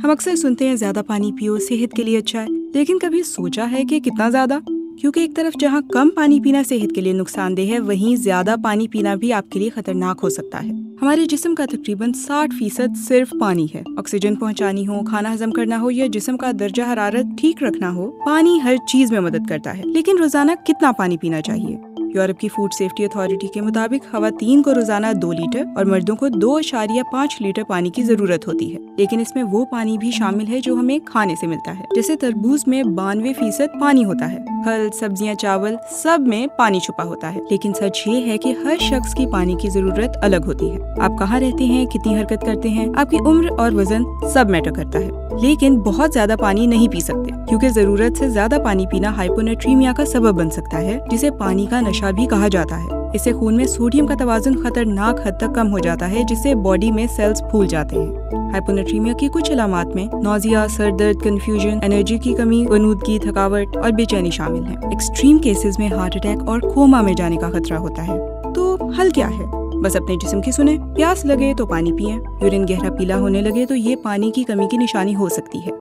हम अक्सर सुनते हैं ज्यादा पानी पियो, सेहत के लिए अच्छा है, लेकिन कभी सोचा है कि कितना ज्यादा? क्योंकि एक तरफ जहाँ कम पानी पीना सेहत के लिए नुकसानदेह है, वहीं ज्यादा पानी पीना भी आपके लिए खतरनाक हो सकता है। हमारे जिस्म का तकरीबन 60% सिर्फ पानी है। ऑक्सीजन पहुंचानी हो, खाना हजम करना हो या जिस्म का दर्जा हरारत ठीक रखना हो, पानी हर चीज में मदद करता है। लेकिन रोजाना कितना पानी पीना चाहिए? यूरोप की फूड सेफ्टी अथॉरिटी के मुताबिक खवातीन को रोजाना 2 लीटर और मर्दों को 2.5 लीटर पानी की जरूरत होती है। लेकिन इसमें वो पानी भी शामिल है जो हमें खाने से मिलता है। जैसे तरबूज में 92% पानी होता है, फल, सब्जियां, चावल सब में पानी छुपा होता है। लेकिन सच ये है कि हर शख्स की पानी की जरूरत अलग होती है। आप कहाँ रहते हैं, कितनी हरकत करते हैं, आपकी उम्र और वजन सब मैटर करता है। लेकिन बहुत ज्यादा पानी नहीं पी सकते, क्योंकि जरूरत से ज्यादा पानी पीना हाइपोनेट्रीमिया का सबब बन सकता है, जिसे पानी का नशा भी कहा जाता है। इससे खून में सोडियम का तवाज़ुन खतरनाक हद तक कम हो जाता है, जिससे बॉडी में सेल्स फूल जाते हैं। हाइपोनेट्रीमिया की कुछ अलामात में नौजिया, सर दर्द, कंफ्यूजन, एनर्जी की कमी, गनूदगी, थकावट और बेचैनी शामिल है। एक्सट्रीम केसेस में हार्ट अटैक और कोमा में जाने का खतरा होता है। तो हल क्या है? बस अपने जिस्म की सुने। प्यास लगे तो पानी पिएं। यूरिन गहरा पीला होने लगे तो ये पानी की कमी की निशानी हो सकती है।